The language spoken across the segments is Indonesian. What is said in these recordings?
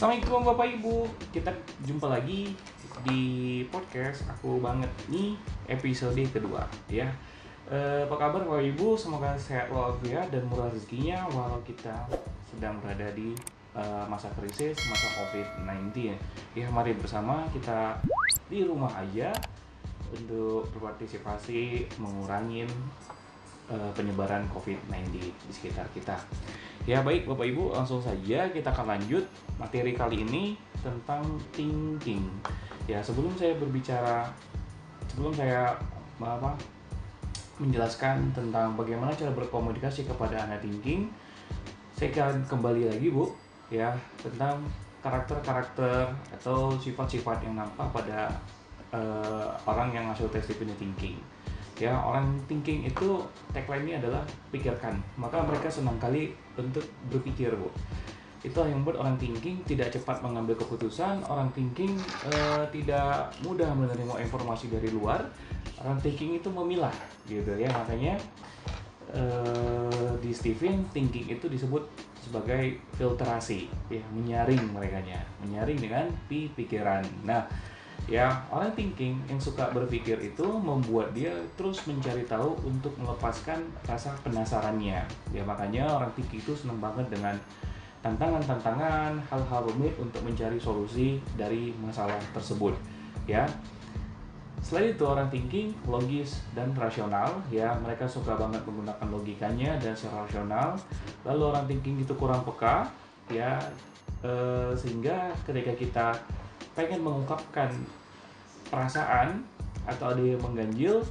Assalamualaikum Bapak Ibu, kita jumpa lagi di podcast Aku Banget nih episode kedua ya. Apa kabar Bapak Ibu? Semoga sehat walafiat dan murah rezekinya walau kita sedang berada di masa krisis, masa COVID-19 ya. Mari bersama kita di rumah aja untuk berpartisipasi mengurangi penyebaran COVID-19 di sekitar kita. Ya baik Bapak Ibu, langsung saja kita akan lanjut materi kali ini tentang thinking. Ya sebelum saya menjelaskan tentang bagaimana cara berkomunikasi kepada anak thinking, saya akan kembali lagi Bu ya tentang karakter-karakter atau sifat-sifat yang nampak pada orang yang hasil tes definisi thinking. Ya, orang thinking itu tagline-nya adalah pikirkan, maka mereka senang kali untuk berpikir, Bu. Itu yang membuat orang thinking tidak cepat mengambil keputusan, orang thinking tidak mudah menerima informasi dari luar, orang thinking itu memilah, gitu ya. Makanya di Stephen, thinking itu disebut sebagai filtrasi, ya, menyaring menyaring dengan pikiran. Nah, ya, orang thinking yang suka berpikir itu membuat dia terus mencari tahu untuk melepaskan rasa penasarannya. Ya, makanya orang thinking itu senang banget dengan tantangan-tantangan, hal-hal rumit untuk mencari solusi dari masalah tersebut. Ya. Selain itu orang thinking logis dan rasional, ya mereka suka banget menggunakan logikanya dan secara rasional. Lalu orang thinking itu kurang peka, ya sehingga ketika kita pengen mengungkapkan perasaan atau ada yang mengganjil,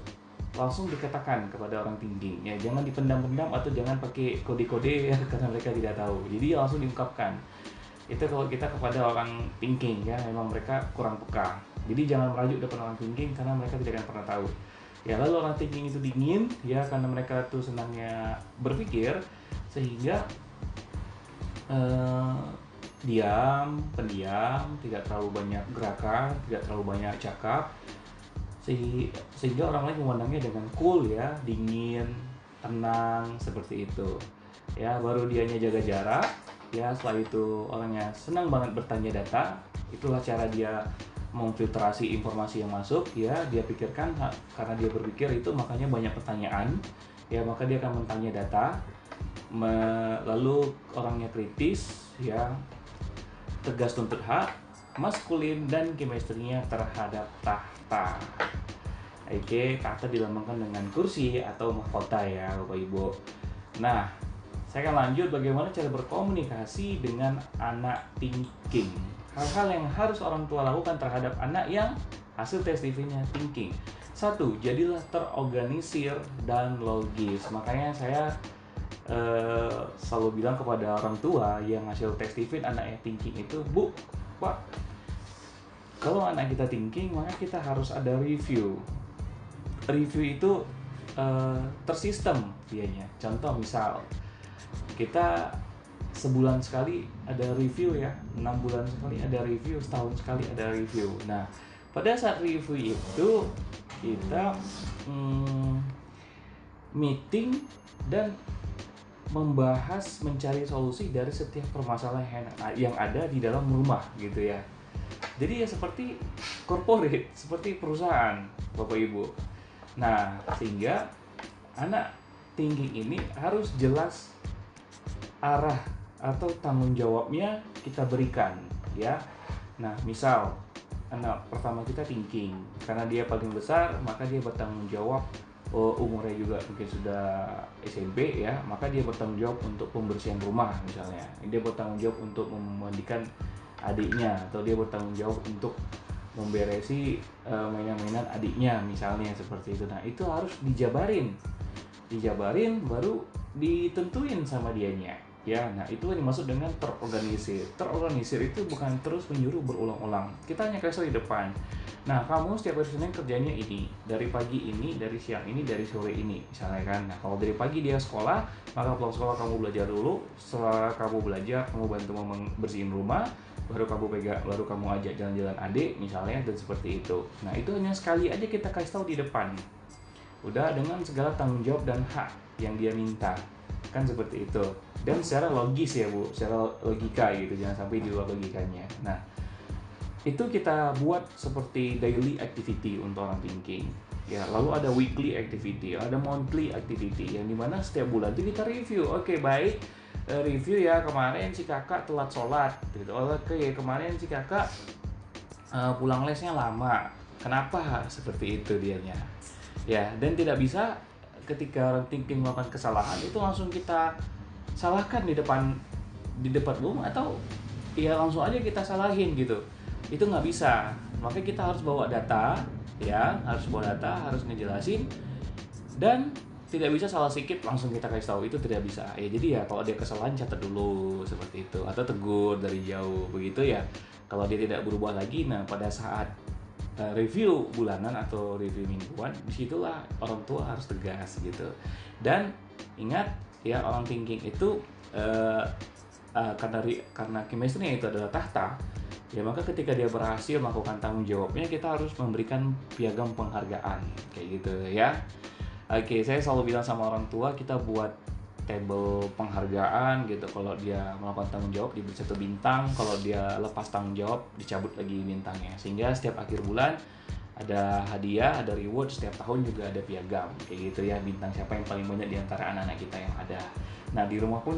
langsung dikatakan kepada orang thinking ya, jangan dipendam-pendam atau jangan pakai kode-kode ya, karena mereka tidak tahu, jadi langsung diungkapkan. Itu kalau kita kepada orang thinking ya, memang mereka kurang peka, jadi jangan merajuk depan orang thinking karena mereka tidak akan pernah tahu ya. Lalu orang thinking itu dingin ya, karena mereka tuh senangnya berpikir, sehingga pendiam, tidak terlalu banyak gerakan, tidak terlalu banyak cakap, sehingga orang lain memandangnya dengan cool ya, dingin, tenang, seperti itu. Ya, baru dianya jaga jarak, ya setelah itu orangnya senang banget bertanya data, itulah cara dia memfiltrasi informasi yang masuk ya, dia pikirkan, karena dia berpikir itu makanya banyak pertanyaan, ya maka dia akan bertanya data, lalu orangnya kritis ya, tegas tuntut hak, maskulin, dan chemistry-nya terhadap tahta. Oke, tahta dilambangkan dengan kursi atau mahkota ya Bapak Ibu. Nah, saya akan lanjut bagaimana cara berkomunikasi dengan anak thinking. Hal-hal yang harus orang tua lakukan terhadap anak yang hasil tes TV-nya thinking. 1. Jadilah terorganisir dan logis. Makanya saya selalu bilang kepada orang tua yang hasil tes TV anaknya thinking itu, Bu, Pak, kalau anak kita thinking maka kita harus ada review. Review itu tersistem dianya. Contoh misal kita sebulan sekali ada review ya, 6 bulan sekali ada review, setahun sekali ada review. Nah, pada saat review itu kita meeting dan membahas, mencari solusi dari setiap permasalahan yang ada di dalam rumah gitu ya. Jadi ya seperti corporate, seperti perusahaan Bapak Ibu. Nah, sehingga anak thinking ini harus jelas arah atau tanggung jawabnya kita berikan ya. Nah, misal anak pertama kita thinking, karena dia paling besar maka dia bertanggung jawab, umurnya juga mungkin sudah SMP ya, maka dia bertanggung jawab untuk pembersihan rumah misalnya, dia bertanggung jawab untuk memandikan adiknya, atau dia bertanggung jawab untuk memberesi mainan-mainan adiknya misalnya, seperti itu. Nah, itu harus dijabarin baru ditentuin sama dianya ya. Nah, itu yang dimaksud dengan terorganisir. Terorganisir itu bukan terus menyuruh berulang-ulang, kita hanya kasih di depan. Nah, kamu setiap hari Senin kerjanya ini, dari pagi ini, dari siang ini, dari sore ini misalnya kan. Nah, kalau dari pagi dia sekolah, maka pulang sekolah kamu belajar dulu. Setelah kamu belajar, kamu bantu membersihin rumah, baru kamu ajak jalan-jalan adik misalnya, dan seperti itu. Nah, itu hanya sekali aja kita kasih tahu di depan, udah dengan segala tanggung jawab dan hak yang dia minta, kan seperti itu. Dan secara logis ya Bu, secara logika gitu, jangan sampai di luar logikanya. Nah, itu kita buat seperti daily activity untuk orang thinking ya. Lalu ada weekly activity, ada monthly activity, yang dimana setiap bulan itu kita review. Oke, baik, review ya, kemarin si kakak telat sholat gitu. Oke, kemarin si kakak pulang lesnya lama, kenapa seperti itu dianya ya. Dan tidak bisa ketika orang thinking melakukan kesalahan itu langsung kita salahkan di depan umum, atau ya langsung aja kita salahin gitu, itu nggak bisa. Makanya kita harus bawa data ya, harus ngejelasin, dan tidak bisa salah sedikit langsung kita kasih tahu, itu tidak bisa ya. Jadi ya kalau dia kesalahan catat dulu seperti itu, atau tegur dari jauh begitu ya. Kalau dia tidak berubah lagi, nah pada saat review bulanan atau review mingguan, disitulah orang tua harus tegas gitu. Dan ingat ya, orang thinking itu karena chemistry itu adalah tahta ya, maka ketika dia berhasil melakukan tanggung jawabnya, kita harus memberikan piagam penghargaan kayak gitu ya. Oke, saya selalu bilang sama orang tua, kita buat table penghargaan gitu. Kalau dia melakukan tanggung jawab diberi 1 bintang, kalau dia lepas tanggung jawab dicabut lagi bintangnya, sehingga setiap akhir bulan ada hadiah, ada reward, setiap tahun juga ada piagam kayak gitu ya, bintang siapa yang paling banyak di antara anak-anak kita yang ada. Nah, di rumah pun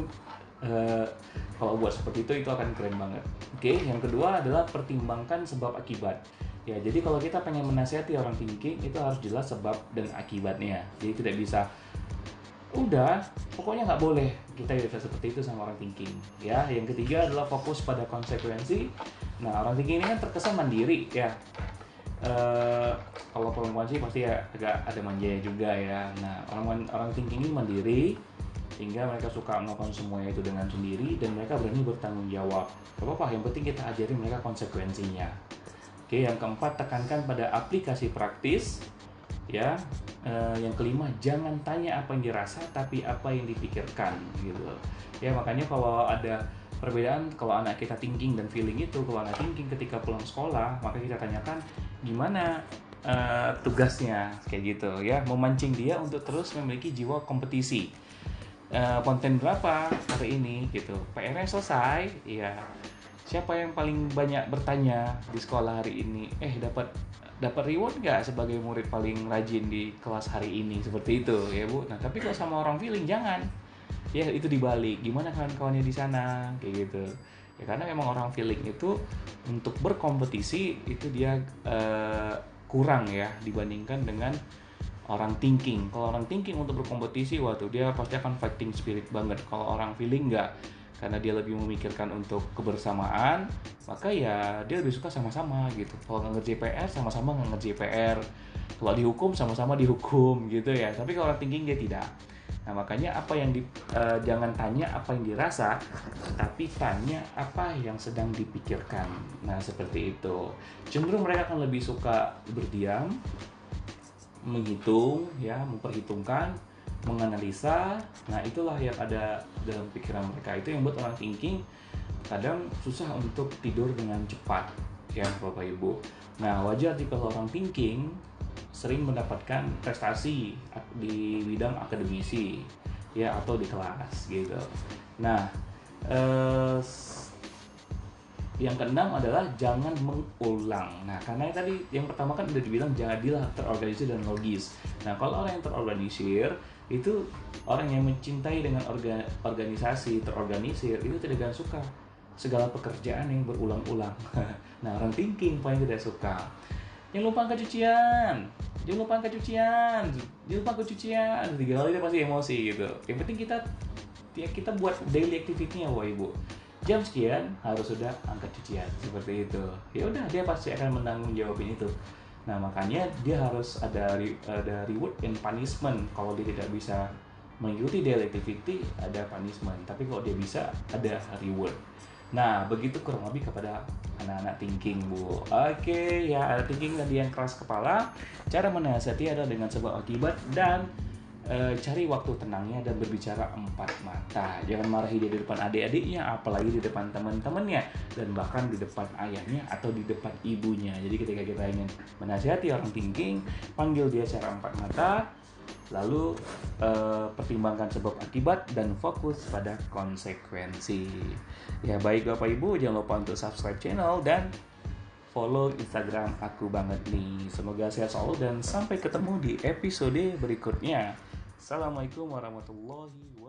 kalau buat seperti itu akan keren banget. Oke, yang kedua adalah pertimbangkan sebab akibat. Ya, jadi kalau kita pengen menasihati orang thinking, itu harus jelas sebab dan akibatnya. Jadi tidak bisa udah pokoknya nggak boleh, kita bisa seperti itu sama orang thinking ya. Yang ketiga adalah fokus pada konsekuensi. Nah, orang thinking ini kan terkesan mandiri ya. Kalau perempuan sih pasti ya agak ada manjanya juga ya. Nah, orang thinking ini mandiri, sehingga mereka suka melakukan semuanya itu dengan sendiri, dan mereka berani bertanggung jawab. Gak apa-apa, yang penting kita ajarin mereka konsekuensinya. Oke, yang keempat, tekankan pada aplikasi praktis ya. Yang kelima, jangan tanya apa yang dirasa, tapi apa yang dipikirkan gitu ya. Makanya kalau ada perbedaan, kalau anak kita thinking dan feeling itu, kalau anak thinking ketika pulang sekolah, maka kita tanyakan gimana tugasnya kayak gitu ya, memancing dia untuk terus memiliki jiwa kompetisi. Konten berapa hari ini gitu, PR-nya selesai ya, siapa yang paling banyak bertanya di sekolah hari ini, dapat reward nggak sebagai murid paling rajin di kelas hari ini, seperti itu ya Bu. Nah, tapi kalau sama orang feeling jangan ya, itu dibalik, gimana kawan-kawannya di sana kayak gitu ya. Karena memang orang feeling itu untuk berkompetisi itu dia kurang ya dibandingkan dengan orang thinking. Kalau orang thinking untuk berkompetisi, waktu dia pasti akan fighting spirit banget. Kalau orang feeling nggak, karena dia lebih memikirkan untuk kebersamaan, maka ya dia lebih suka sama-sama gitu. Kalau ngerjain PR, sama-sama ngerjain PR. Kalau dihukum, sama-sama dihukum gitu ya. Tapi kalau orang thinking dia tidak. Nah, makanya jangan tanya apa yang dirasa, tapi tanya apa yang sedang dipikirkan. Nah, seperti itu. Cenderung mereka akan lebih suka berdiam, menghitung ya, memperhitungkan, menganalisa. Nah, itulah yang ada dalam pikiran mereka. Itu yang buat orang thinking kadang susah untuk tidur dengan cepat ya Bapak Ibu. Nah, wajar jika orang thinking sering mendapatkan prestasi di bidang akademisi ya, atau di kelas gitu. Nah, yang keenam adalah jangan mengulang. Nah, karena tadi yang pertama kan udah dibilang jadilah terorganisir dan logis. Nah, kalau orang yang terorganisir itu orang yang mencintai dengan organisasi, terorganisir, itu tidak akan suka segala pekerjaan yang berulang-ulang. Nah, orang thinking paling tidak suka. Jangan lupa kecucian. Jangan lupa kecucian. 3 kali dia pasti emosi gitu. Yang penting kita buat daily activity-nya Bapak Ibu. Jam sekian harus sudah angkat cucian, seperti itu. Ya udah, dia pasti akan menanggung jawabin itu. Nah, makanya dia harus ada reward and punishment. Kalau dia tidak bisa mengikuti daily activity, ada punishment. Tapi kalau dia bisa, ada reward. Nah, begitu kurang lebih kepada anak-anak thinking, Bu. Oke, ya, ada thinking tadi yang keras kepala. Cara menasihati adalah dengan sebab akibat, dan cari waktu tenangnya dan berbicara 4 mata. Jangan marahi dia di depan adik-adiknya, apalagi di depan teman-temannya, dan bahkan di depan ayahnya atau di depan ibunya. Jadi ketika kita ingin menasihati orang thinking, panggil dia secara 4 mata, Lalu pertimbangkan sebab akibat dan fokus pada konsekuensi. Ya baik Bapak Ibu, jangan lupa untuk subscribe channel dan follow Instagram aku banget nih. Semoga sehat selalu dan sampai ketemu di episode berikutnya. Assalamualaikum warahmatullahi wabarakatuh.